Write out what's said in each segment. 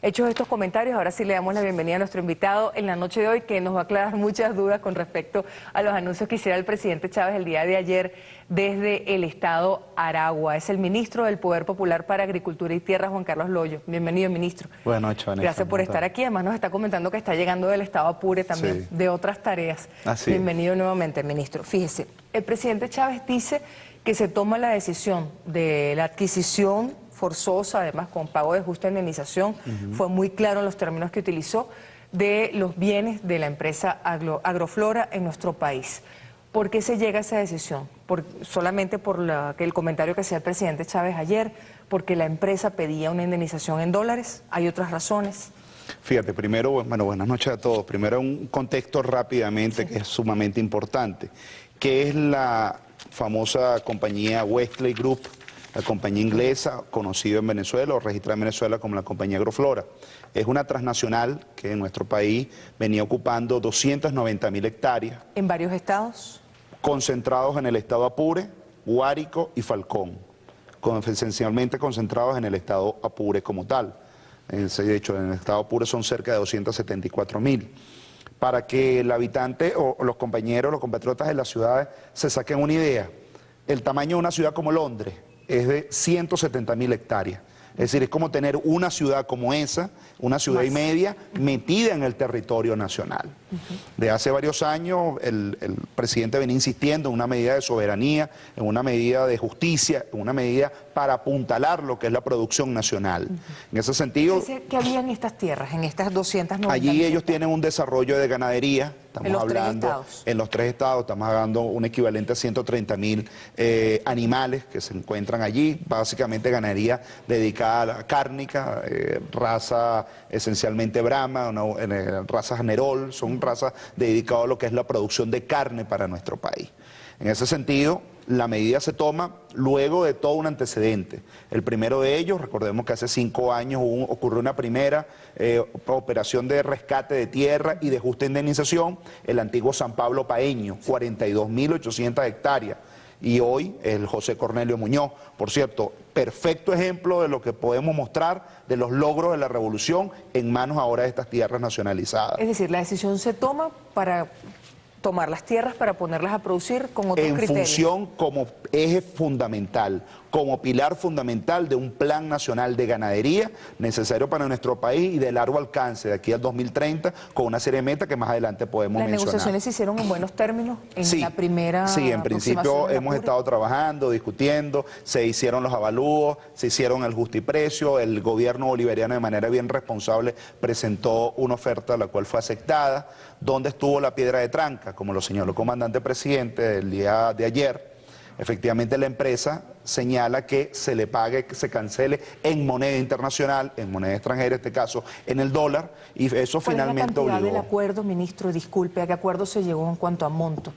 Hechos estos comentarios, ahora sí le damos la bienvenida a nuestro invitado en la noche de hoy, que nos va a aclarar muchas dudas con respecto a los anuncios que hiciera el presidente Chávez el día de ayer desde el estado Aragua. Es el ministro del Poder Popular para Agricultura y Tierra, Juan Carlos Loyo. Bienvenido, ministro. Buenas noches, Vanessa. Gracias por estar aquí. Además nos está comentando que está llegando del estado Apure también, de otras tareas. Así Bienvenido nuevamente, ministro. Fíjese, el presidente Chávez dice que se toma la decisión de la adquisición forzosa, además con pago de justa indemnización, fue muy claro en los términos que utilizó, de los bienes de la empresa Agroflora en nuestro país. ¿Por qué se llega a esa decisión? ¿Solamente por el comentario que hacía el presidente Chávez ayer? ¿Porque la empresa pedía una indemnización en dólares? ¿Hay otras razones? Fíjate, primero, bueno, buenas noches a todos. Primero un contexto rápidamente que es sumamente importante, que es la famosa compañía Westlake Group, la compañía inglesa conocida en Venezuela o registrada en Venezuela como la compañía Agroflora. Es una transnacional que en nuestro país venía ocupando 290.000 hectáreas. ¿En varios estados? Concentrados en el estado Apure, Guárico y Falcón, esencialmente concentrados en el estado Apure como tal. De hecho, en el estado Apure son cerca de 274.000. Para que el habitante o los compañeros, los compatriotas de las ciudades se saquen una idea, el tamaño de una ciudad como Londres es de 170.000 hectáreas. Es decir, es como tener una ciudad como esa, una ciudad y media, metida en el territorio nacional. De hace varios años el presidente venía insistiendo en una medida de soberanía, en una medida de justicia, en una medida para apuntalar lo que es la producción nacional. En ese sentido... ¿Qué había en estas tierras, en estas 290? Allí ellos tienen un desarrollo de ganadería. Estamos hablando, en los tres estados, estamos hablando un equivalente a 130.000 animales que se encuentran allí, básicamente ganadería dedicada a la cárnica, raza esencialmente Brahma, raza Generol, son razas dedicadas a lo que es la producción de carne para nuestro país. En ese sentido, la medida se toma luego de todo un antecedente. El primero de ellos, recordemos que hace 5 años ocurrió una primera operación de rescate de tierra y de justa indemnización, el antiguo San Pablo Paeño, 42.800 hectáreas. Y hoy el José Cornelio Muñoz, por cierto, perfecto ejemplo de lo que podemos mostrar de los logros de la revolución en manos ahora de estas tierras nacionalizadas. Es decir, la decisión se toma para tomar las tierras para ponerlas a producir con otros criterios. En función como eje fundamental, como pilar fundamental de un plan nacional de ganadería necesario para nuestro país y de largo alcance de aquí al 2030 con una serie de metas que más adelante podemos mencionar. ¿Las negociaciones se hicieron en buenos términos en la primera? Sí, en principio hemos estado trabajando, discutiendo, se hicieron los avalúos, se hicieron el justiprecio, el gobierno bolivariano de manera bien responsable presentó una oferta la cual fue aceptada, donde estuvo la piedra de tranca, como lo señaló el comandante presidente el día de ayer. Efectivamente la empresa señala que se le pague, que se cancele en moneda internacional, en moneda extranjera, en este caso en el dólar, y eso finalmente obligó. ¿Cuál es la cantidad del acuerdo, ministro? Disculpe, ¿a qué acuerdo se llegó en cuanto a monto?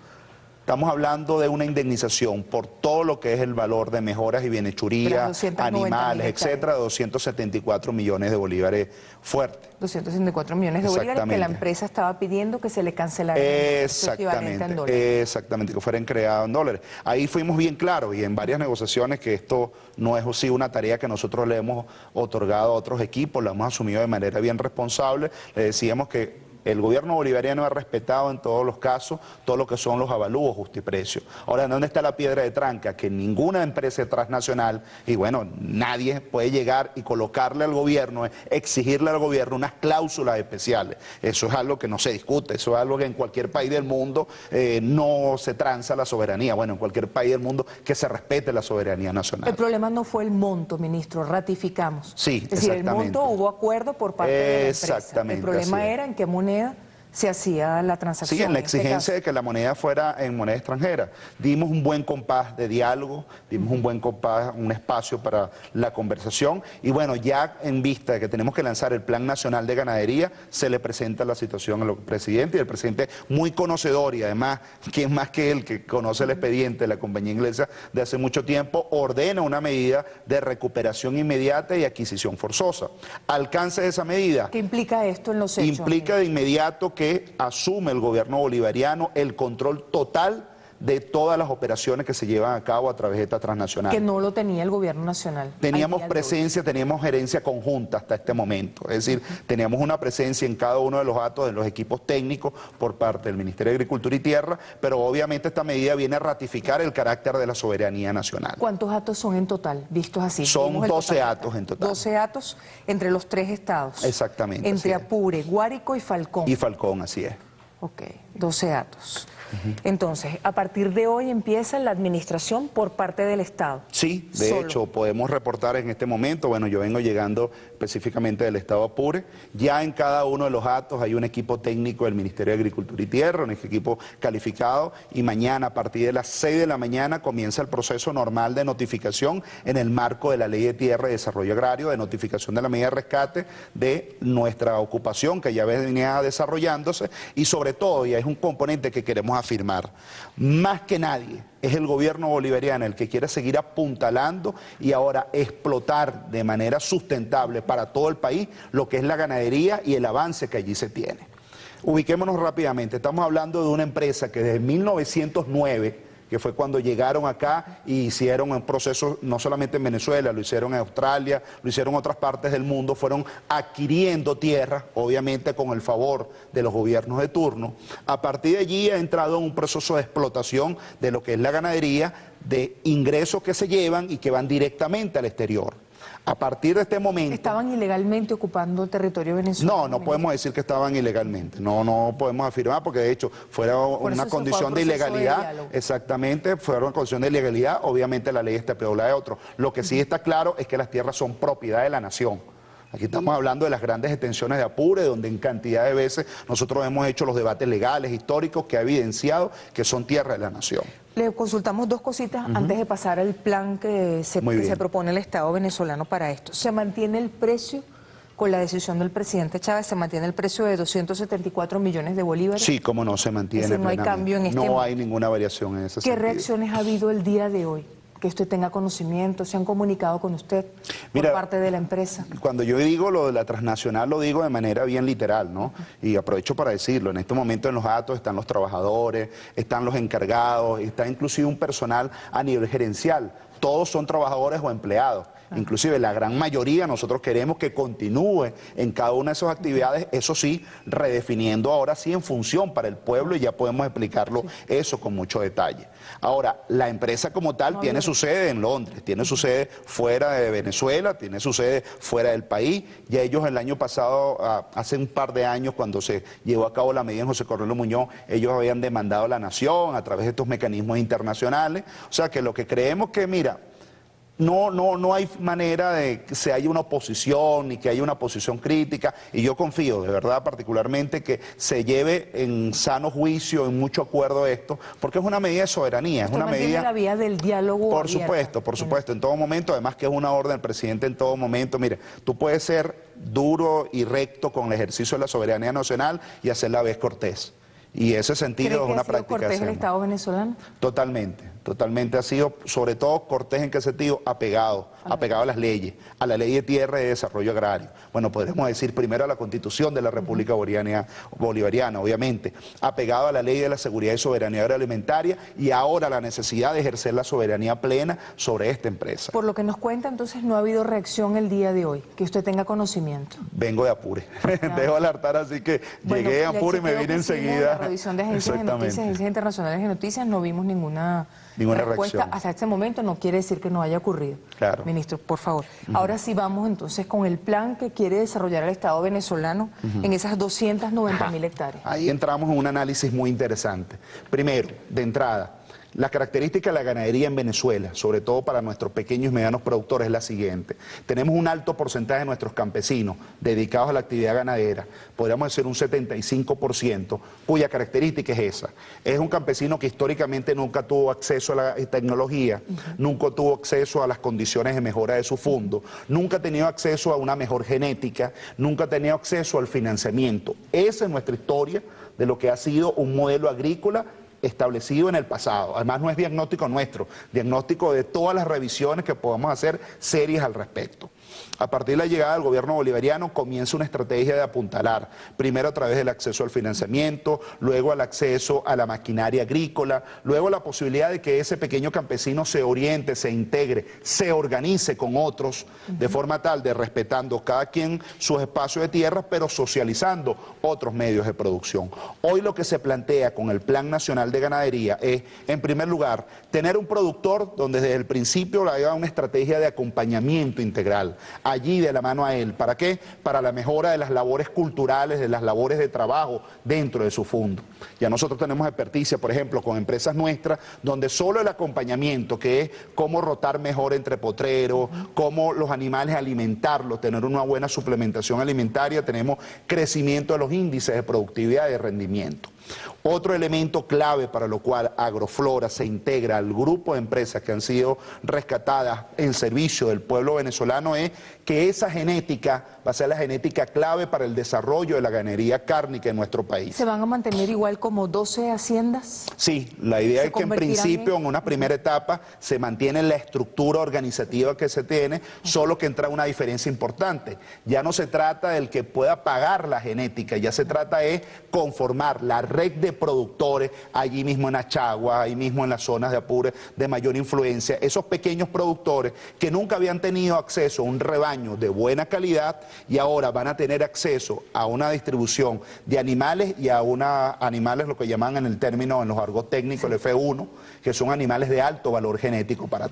Estamos hablando de una indemnización por todo lo que es el valor de mejoras y bienechuría, animales, etcétera, 274 millones de bolívares fuertes. 274 millones de bolívares que la empresa estaba pidiendo que se le cancelara. Exactamente, que fueran creados en dólares. Ahí fuimos bien claros y en varias negociaciones que esto no es así una tarea que nosotros le hemos otorgado a otros equipos, la hemos asumido de manera bien responsable, le decíamos que el gobierno bolivariano ha respetado en todos los casos todo lo que son los avalúos, justiprecio. Ahora, ¿dónde está la piedra de tranca? Que ninguna empresa transnacional, y bueno, nadie puede llegar y colocarle al gobierno, exigirle al gobierno unas cláusulas especiales. Eso es algo que no se discute, eso es algo que en cualquier país del mundo no se transa la soberanía. Bueno, en cualquier país del mundo que se respete la soberanía nacional. El problema no fue el monto, ministro, ratificamos. Sí, es decir, el monto hubo acuerdo por parte de la empresa. Exactamente. El problema era en qué moneda se hacía la transacción. Sí, en la exigencia de que la moneda fuera en moneda extranjera. Dimos un buen compás de diálogo, dimos un buen compás, un espacio para la conversación y bueno, ya en vista de que tenemos que lanzar el Plan Nacional de Ganadería, se le presenta la situación al presidente y el presidente muy conocedor y además, ¿quién más que él que conoce el expediente de la compañía inglesa de hace mucho tiempo, ordena una medida de recuperación inmediata y adquisición forzosa? Alcance de esa medida. ¿Qué implica esto en los hechos? Implica de inmediato que asume el gobierno bolivariano el control total de todas las operaciones que se llevan a cabo a través de esta transnacional. Que no lo tenía el gobierno nacional. Teníamos presencia, teníamos gerencia conjunta hasta este momento, es decir, teníamos una presencia en cada uno de los actos de los equipos técnicos por parte del Ministerio de Agricultura y Tierra, pero obviamente esta medida viene a ratificar el carácter de la soberanía nacional. ¿Cuántos actos son en total, vistos así? Son 12 actos en total. 12 actos entre los 3 estados. Exactamente. Entre Apure, Guárico y Falcón. Y Falcón, así es. Ok, 12 actos. Entonces, a partir de hoy empieza la administración por parte del Estado. Sí, de hecho, podemos reportar en este momento, bueno, yo vengo llegando específicamente del Estado Apure, ya en cada uno de los actos hay un equipo técnico del Ministerio de Agricultura y Tierra, un equipo calificado, y mañana a partir de las 6 de la mañana comienza el proceso normal de notificación en el marco de la Ley de Tierra y Desarrollo Agrario, de notificación de la medida de rescate de nuestra ocupación que ya venía desarrollándose, y sobre todo, y es un componente que queremos afirmar, más que nadie es el gobierno bolivariano el que quiere seguir apuntalando y ahora explotar de manera sustentable para todo el país lo que es la ganadería y el avance que allí se tiene. Ubiquémonos rápidamente, estamos hablando de una empresa que desde 1909, que fue cuando llegaron acá y hicieron un proceso no solamente en Venezuela, lo hicieron en Australia, lo hicieron en otras partes del mundo, fueron adquiriendo tierra, obviamente con el favor de los gobiernos de turno. A partir de allí ha entrado en un proceso de explotación de lo que es la ganadería, de ingresos que se llevan y que van directamente al exterior. A partir de este momento... ¿Estaban ilegalmente ocupando territorio venezolano? No podemos decir que estaban ilegalmente, no podemos afirmar porque de hecho fuera una condición de ilegalidad, exactamente, fuera una condición de ilegalidad, obviamente la ley está peor la de otro. Lo que sí está claro es que las tierras son propiedad de la nación. Aquí estamos hablando de las grandes extensiones de Apure, donde en cantidad de veces nosotros hemos hecho los debates legales, históricos, que ha evidenciado que son tierra de la nación. Le consultamos dos cositas antes de pasar al plan que se propone el Estado venezolano para esto. ¿Se mantiene el precio, con la decisión del presidente Chávez, se mantiene el precio de 274 millones de bolívares? Sí, cómo no, se mantiene. Es decir, no hay cambio en este momento. No hay ninguna variación en ese sentido. ¿Qué reacciones ha habido el día de hoy? Que usted tenga conocimiento, se han comunicado con usted por parte de la empresa. Cuando yo digo lo de la transnacional, lo digo de manera bien literal, ¿no? Y aprovecho para decirlo, en este momento en los actos están los trabajadores, están los encargados, está inclusive un personal a nivel gerencial, todos son trabajadores o empleados. Inclusive la gran mayoría nosotros queremos que continúe en cada una de esas actividades, eso sí, redefiniendo ahora sí en función para el pueblo y ya podemos explicarlo eso con mucho detalle. Ahora, la empresa como tal tiene su sede en Londres, tiene su sede fuera de Venezuela, tiene su sede fuera del país. Ya ellos el año pasado, hace un par de años cuando se llevó a cabo la medida en José Correlo Muñoz, ellos habían demandado a la nación a través de estos mecanismos internacionales. O sea que lo que creemos que, mira, no hay manera de que se haya una oposición ni que haya una posición crítica, y yo confío de verdad particularmente que se lleve en sano juicio, en mucho acuerdo esto, porque es una medida de soberanía, es una medida... la vía del diálogo abierta. Por supuesto, en todo momento, además que es una orden del presidente en todo momento. Mire, tú puedes ser duro y recto con el ejercicio de la soberanía nacional y hacer la vez cortés. Y ese sentido es una práctica. ¿Cree que ha sido cortés el Estado venezolano? Totalmente ha sido, sobre todo cortés en qué sentido, apegado a las leyes, a la Ley de Tierra y de Desarrollo Agrario. Bueno, podríamos decir primero a la Constitución de la República Bolivariana, obviamente, apegado a la Ley de la Seguridad y Soberanía Agroalimentaria y ahora la necesidad de ejercer la soberanía plena sobre esta empresa. Por lo que nos cuenta, entonces, no ha habido reacción el día de hoy, que usted tenga conocimiento. Vengo de Apure, dejo el altar, así que llegué a Apure y me vine enseguida. La revisión de agencias de noticias, agencias internacionales de noticias, no vimos ninguna respuesta reacción. Hasta este momento. No quiere decir que no haya ocurrido. Claro. Ministro, por favor. Ahora sí vamos entonces con el plan que quiere desarrollar el Estado venezolano en esas 290.000 hectáreas. Ahí entramos en un análisis muy interesante. Primero, de entrada, la característica de la ganadería en Venezuela, sobre todo para nuestros pequeños y medianos productores, es la siguiente. Tenemos un alto porcentaje de nuestros campesinos dedicados a la actividad ganadera, podríamos decir un 75%, cuya característica es esa. Es un campesino que históricamente nunca tuvo acceso a la tecnología, nunca tuvo acceso a las condiciones de mejora de su fondo, nunca ha tenido acceso a una mejor genética, nunca ha tenido acceso al financiamiento. Esa es nuestra historia de lo que ha sido un modelo agrícola establecido en el pasado. Además no es diagnóstico nuestro, diagnóstico de todas las revisiones que podamos hacer serias al respecto. A partir de la llegada del gobierno bolivariano comienza una estrategia de apuntalar, primero a través del acceso al financiamiento, luego al acceso a la maquinaria agrícola, luego la posibilidad de que ese pequeño campesino se oriente, se integre, se organice con otros, de forma tal de respetando cada quien sus espacios de tierra, pero socializando otros medios de producción. Hoy lo que se plantea con el Plan Nacional de Ganadería es, en primer lugar, tener un productor donde desde el principio haya una estrategia de acompañamiento integral, allí de la mano a él. ¿Para qué? Para la mejora de las labores culturales, de las labores de trabajo dentro de su fondo. Ya nosotros tenemos experticia, por ejemplo, con empresas nuestras, donde solo el acompañamiento, que es cómo rotar mejor entre potreros, cómo los animales alimentarlos, tener una buena suplementación alimentaria, tenemos crecimiento de los índices de productividad y de rendimiento. Otro elemento clave para lo cual Agroflora se integra al grupo de empresas que han sido rescatadas en servicio del pueblo venezolano es que esa genética va a ser la genética clave para el desarrollo de la ganadería cárnica en nuestro país. ¿Se van a mantener igual como 12 haciendas? Sí, la idea es que en principio, en una primera etapa, se mantiene la estructura organizativa que se tiene, solo que entra una diferencia importante. Ya no se trata del que pueda pagar la genética, ya se trata de conformar la red de productores allí mismo en Achagua, ahí mismo en las zonas de Apure de mayor influencia, esos pequeños productores que nunca habían tenido acceso a un rebaño de buena calidad y ahora van a tener acceso a una distribución de animales y a animales, lo que llaman en el término, en los argot técnicos, el F1, que son animales de alto valor genético para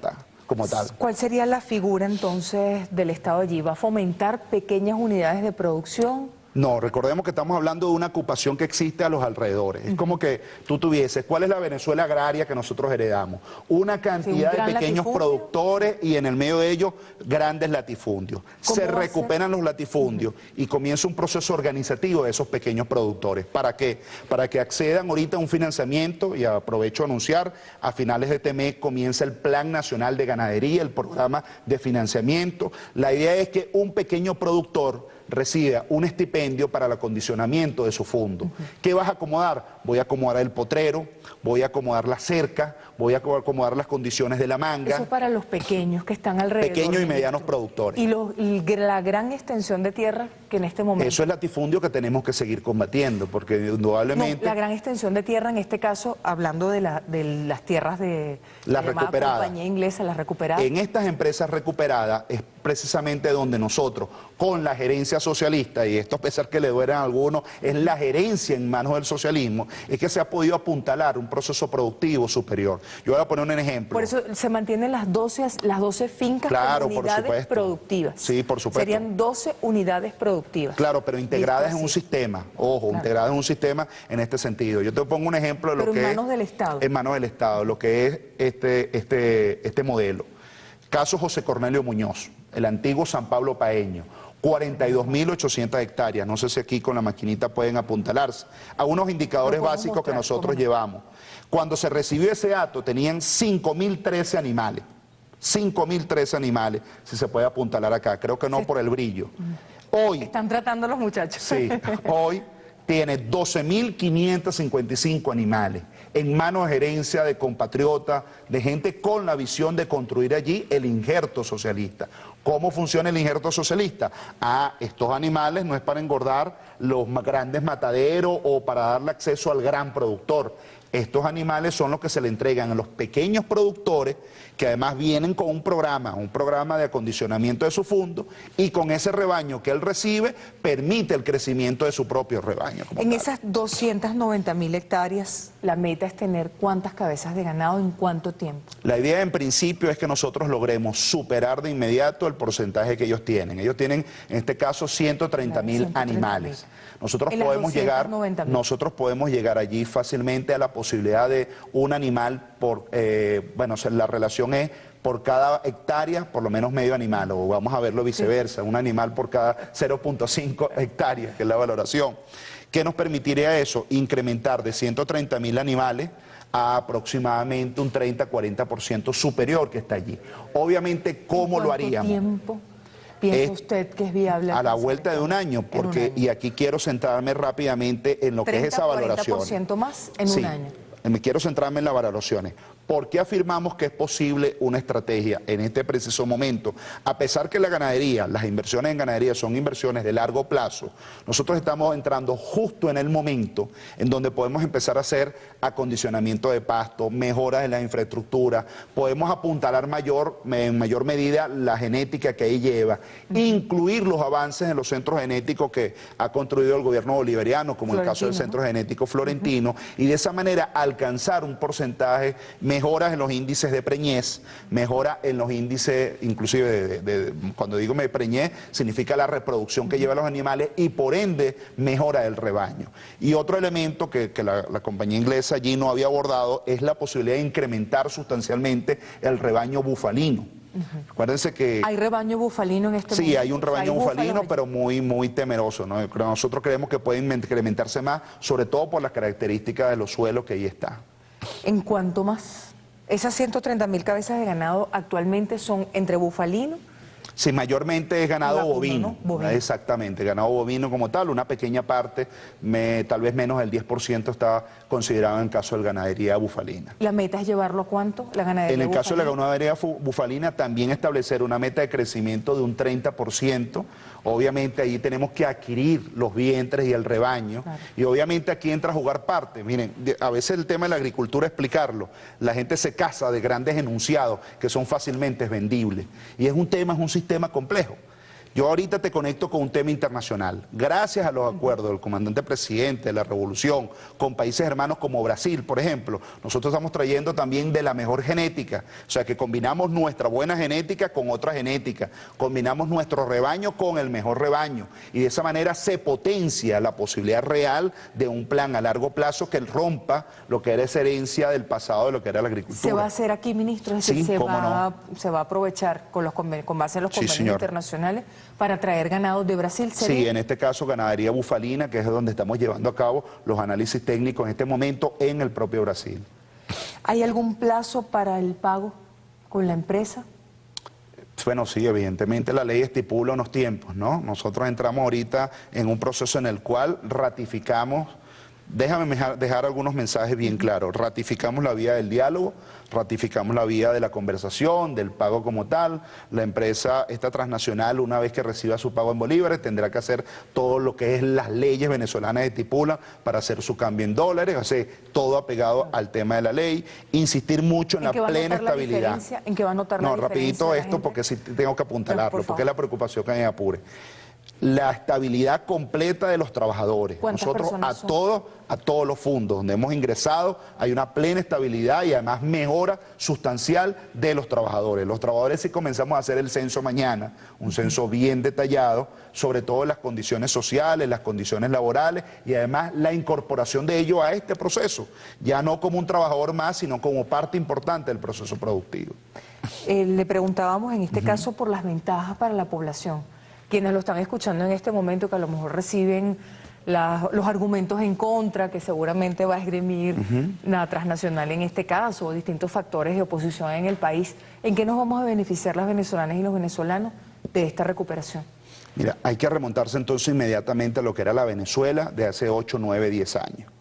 como tal. ¿Cuál sería la figura entonces del Estado allí? ¿Va a fomentar pequeñas unidades de producción? No, recordemos que estamos hablando de una ocupación que existe a los alrededores. Es como que tú tuvieses, ¿cuál es la Venezuela agraria que nosotros heredamos? Una cantidad de pequeños productores y en el medio de ellos grandes latifundios. Se recuperan los latifundios y comienza un proceso organizativo de esos pequeños productores. ¿Para qué? Para que accedan ahorita a un financiamiento, y aprovecho a anunciar, a finales de este mes comienza el Plan Nacional de Ganadería, el programa de financiamiento. La idea es que un pequeño productor reciba un estipendio para el acondicionamiento de su fondo. ¿Qué vas a acomodar? Voy a acomodar el potrero, voy a acomodar la cerca, voy a acomodar las condiciones de la manga. Eso para los pequeños que están alrededor. Pequeños y medianos productores. Y la gran extensión de tierra que en este momento... Eso es latifundio que tenemos que seguir combatiendo, porque indudablemente... No, la gran extensión de tierra en este caso, hablando de las tierras de la recuperadas. Compañía inglesa, las recuperadas. En estas empresas recuperadas es precisamente donde nosotros, con la gerencia socialista, y esto a pesar que le duelen a algunos, es la gerencia en manos del socialismo, es que se ha podido apuntalar un proceso productivo superior. Yo voy a poner un ejemplo. Por eso se mantienen las 12 fincas, claro, como unidades productivas. Sí, por supuesto. Serían 12 unidades productivas. Claro, pero integradas en un sistema. Ojo, claro, integradas en un sistema en este sentido. Yo te pongo un ejemplo de lo pero que es... en manos del Estado. En manos del Estado, lo que es este modelo. Caso José Cornelio Muñoz, el antiguo San Pablo Paeño. 42.800 hectáreas, no sé si aquí con la maquinita pueden apuntalarse, a unos indicadores básicos que nosotros llevamos. Cuando se recibió ese dato tenían 5.013 animales, 5.013 animales, si se puede apuntalar acá, creo que no por el brillo. Hoy... Están tratando los muchachos. Sí, hoy tiene 12.555 animales en manos de gerencia de compatriotas, de gente con la visión de construir allí el injerto socialista. ¿Cómo funciona el injerto socialista? Estos animales no es para engordar los grandes mataderos o para darle acceso al gran productor. Estos animales son los que se le entregan a los pequeños productores, que además vienen con un programa de acondicionamiento de su fondo, y con ese rebaño que él recibe, permite el crecimiento de su propio rebaño. En esas 290.000 hectáreas, la meta es tener ¿cuántas cabezas de ganado en cuánto tiempo? La idea en principio es que nosotros logremos superar de inmediato el porcentaje que ellos tienen. Ellos tienen, en este caso, 130.000 animales. Nosotros podemos llegar allí fácilmente a la posibilidad de un animal por, la relación es por cada hectárea, por lo menos medio animal, o vamos a verlo viceversa, un animal por cada 0.5 hectáreas, que es la valoración. ¿Qué nos permitiría eso? Incrementar de 130.000 animales a aproximadamente un 30-40% superior que está allí. Obviamente, ¿cómo lo haríamos? ¿Tiempo piensa usted que es viable? A la vuelta de un año, porque, y aquí quiero centrarme rápidamente en lo que es esa valoración. 30-40% más en un año. Me quiero centrarme en las valoraciones. ¿Por qué afirmamos que es posible una estrategia en este preciso momento? A pesar que la ganadería, las inversiones en ganadería son inversiones de largo plazo, nosotros estamos entrando justo en el momento en donde podemos empezar a hacer acondicionamiento de pasto, mejoras en la infraestructura, podemos apuntalar en mayor medida la genética que ahí lleva, incluir los avances en los centros genéticos que ha construido el gobierno bolivariano, como el caso del Centro Genético Florentino, y de esa manera alcanzar un porcentaje, mejoras en los índices de preñez, mejora en los índices, inclusive cuando digo me preñez, significa la reproducción que llevan los animales y por ende mejora el rebaño. Y otro elemento que la compañía inglesa allí no había abordado es la posibilidad de incrementar sustancialmente el rebaño bufalino. Acuérdense que... ¿Hay rebaño bufalino en este momento? Sí, hay un rebaño bufalino, pero muy temeroso, ¿no? Nosotros creemos que pueden incrementarse más, sobre todo por las características de los suelos que ahí está. ¿En cuánto más? ¿Esas 130.000 cabezas de ganado actualmente son entre bufalino? Sí, mayormente es ganado bovino, ¿no? Bovino. Exactamente, ganado bovino como tal, una pequeña parte, tal vez menos del 10% está considerado en el caso de la ganadería bufalina. ¿La meta es llevarlo a cuánto, la ganadería En el caso de la bufalina? ganadería bufalina también establecer una meta de crecimiento de un 30%, obviamente ahí tenemos que adquirir los vientres y el rebaño, claro. Y obviamente aquí entra a jugar parte. Miren, a veces el tema de la agricultura, explicarlo, la gente se casa de grandes enunciados que son fácilmente vendibles, y es un sistema complejo. Yo ahorita te conecto con un tema internacional. Gracias a los acuerdos del comandante presidente de la revolución con países hermanos como Brasil, por ejemplo, nosotros estamos trayendo también de la mejor genética. O sea, que combinamos nuestra buena genética con otra genética, combinamos nuestro rebaño con el mejor rebaño, y de esa manera se potencia la posibilidad real de un plan a largo plazo que rompa lo que era esa herencia del pasado de lo que era la agricultura. ¿Se va a hacer aquí, ministro? Es decir, Sí, ¿cómo no? se va a aprovechar con base en los convenios señor. Internacionales para traer ganados de Brasil, ¿sería? Sí, en este caso ganadería bufalina, que es donde estamos llevando a cabo los análisis técnicos en este momento en el propio Brasil. ¿Hay algún plazo para el pago con la empresa? Bueno, sí, evidentemente la ley estipula unos tiempos, ¿no? Nosotros entramos ahorita en un proceso en el cual ratificamos. Déjame dejar algunos mensajes bien claros. Ratificamos la vía del diálogo, ratificamos la vía de la conversación, del pago como tal. La empresa, esta transnacional, una vez que reciba su pago en bolívares, tendrá que hacer todo lo que es las leyes venezolanas estipulan para hacer su cambio en dólares, o sea, todo apegado al tema de la ley. Insistir mucho en la plena estabilidad. ¿En qué va a notar la diferencia? No, rapidito esto porque sí tengo que apuntalarlo, porque es la preocupación que me apure. La estabilidad completa de los trabajadores. Nosotros a todos los fondos donde hemos ingresado hay una plena estabilidad y además mejora sustancial de los trabajadores. Los trabajadores, si comenzamos a hacer el censo mañana, un censo bien detallado, sobre todo las condiciones sociales, las condiciones laborales y además la incorporación de ellos a este proceso, ya no como un trabajador más, sino como parte importante del proceso productivo. Le preguntábamos en este caso por las ventajas para la población. Quienes lo están escuchando en este momento, que a lo mejor reciben los argumentos en contra, que seguramente va a esgrimir la transnacional en este caso, o distintos factores de oposición en el país, ¿en qué nos vamos a beneficiar las venezolanas y los venezolanos de esta recuperación? Mira, hay que remontarse entonces inmediatamente a lo que era la Venezuela de hace 8, 9, 10 años.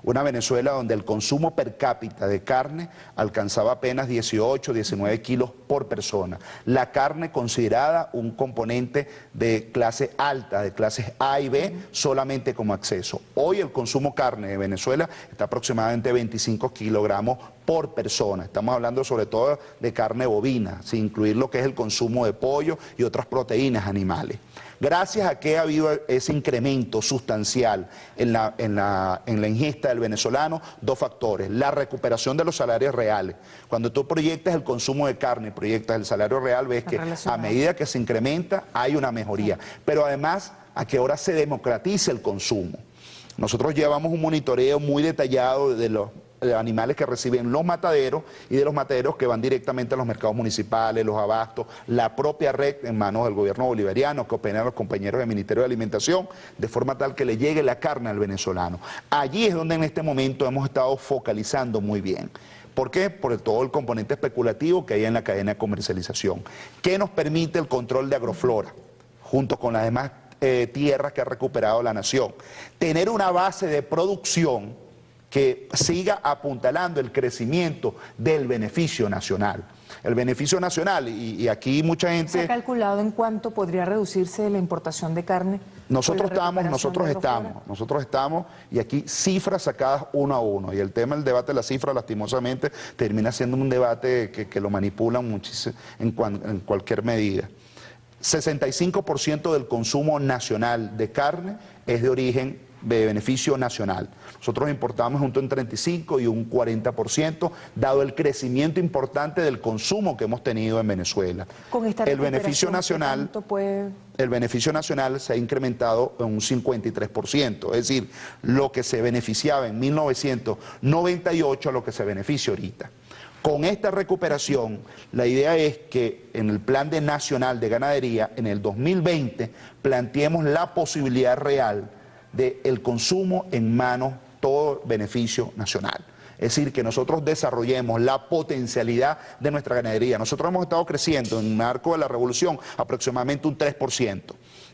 Una Venezuela donde el consumo per cápita de carne alcanzaba apenas 18, 19 kilos por persona. La carne considerada un componente de clase alta, de clases A y B, solamente como acceso. Hoy el consumo carne de Venezuela está aproximadamente 25 kilogramos por persona. Estamos hablando sobre todo de carne bovina, sin incluir lo que es el consumo de pollo y otras proteínas animales. Gracias a que ha habido ese incremento sustancial en la ingesta del venezolano, dos factores. La recuperación de los salarios reales. Cuando tú proyectas el consumo de carne, proyectas el salario real, ves que a medida que se incrementa hay una mejoría. Pero además, a que ahora se democratice el consumo. Nosotros llevamos un monitoreo muy detallado de los animales que reciben los mataderos y de los mataderos que van directamente a los mercados municipales, los abastos, la propia red en manos del gobierno bolivariano que operan los compañeros del Ministerio de Alimentación, de forma tal que le llegue la carne al venezolano. Allí es donde en este momento hemos estado focalizando muy bien. ¿Por qué? Por todo el componente especulativo que hay en la cadena de comercialización. ¿Qué nos permite el control de agroflora? Junto con las demás tierras que ha recuperado la nación. Tener una base de producción que siga apuntalando el crecimiento del beneficio nacional. El beneficio nacional, y aquí mucha gente... ¿Se ha calculado en cuánto podría reducirse la importación de carne? Nosotros estamos, y aquí cifras sacadas uno a uno, y el tema del debate de las cifras lastimosamente termina siendo un debate que lo manipulan muchísimo en cualquier medida. 65% del consumo nacional de carne es de origen de beneficio nacional. Nosotros importamos un 35 y un 40%, dado el crecimiento importante del consumo que hemos tenido en Venezuela. Con esta el beneficio nacional se ha incrementado en un 53%, es decir, lo que se beneficiaba en 1998 a lo que se beneficia ahorita. Con esta recuperación, la idea es que en el Plan Nacional de Ganadería, en el 2020, planteemos la posibilidad real del consumo en manos, todo beneficio nacional. Es decir, que nosotros desarrollemos la potencialidad de nuestra ganadería. Nosotros hemos estado creciendo en el marco de la revolución aproximadamente un 3%.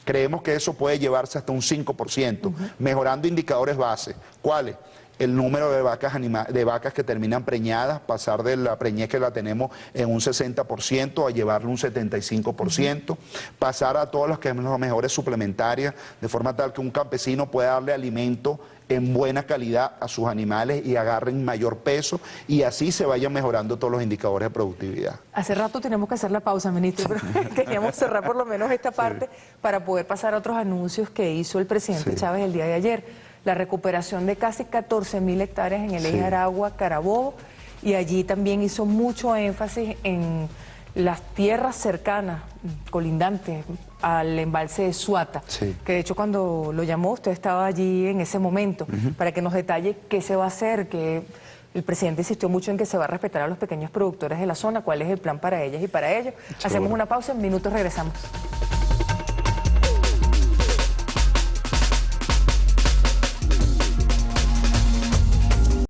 Creemos que eso puede llevarse hasta un 5%, mejorando indicadores base. ¿Cuáles? El número de vacas que terminan preñadas, pasar de la preñez que la tenemos en un 60% a llevarlo un 75%, pasar a todas las mejores suplementarias, de forma tal que un campesino pueda darle alimento en buena calidad a sus animales y agarren mayor peso, y así se vayan mejorando todos los indicadores de productividad. Hace rato tenemos que hacer la pausa, ministro, pero queríamos cerrar por lo menos esta parte para poder pasar a otros anuncios que hizo el presidente Chávez el día de ayer. La recuperación de casi 14.000 hectáreas en el eje Aragua-Carabobo, y allí también hizo mucho énfasis en las tierras cercanas, colindantes al embalse de Suata, que de hecho cuando lo llamó usted estaba allí en ese momento, para que nos detalle qué se va a hacer, que el presidente insistió mucho en que se va a respetar a los pequeños productores de la zona, cuál es el plan para ellas y para ellos. Hacemos una pausa, en minutos regresamos.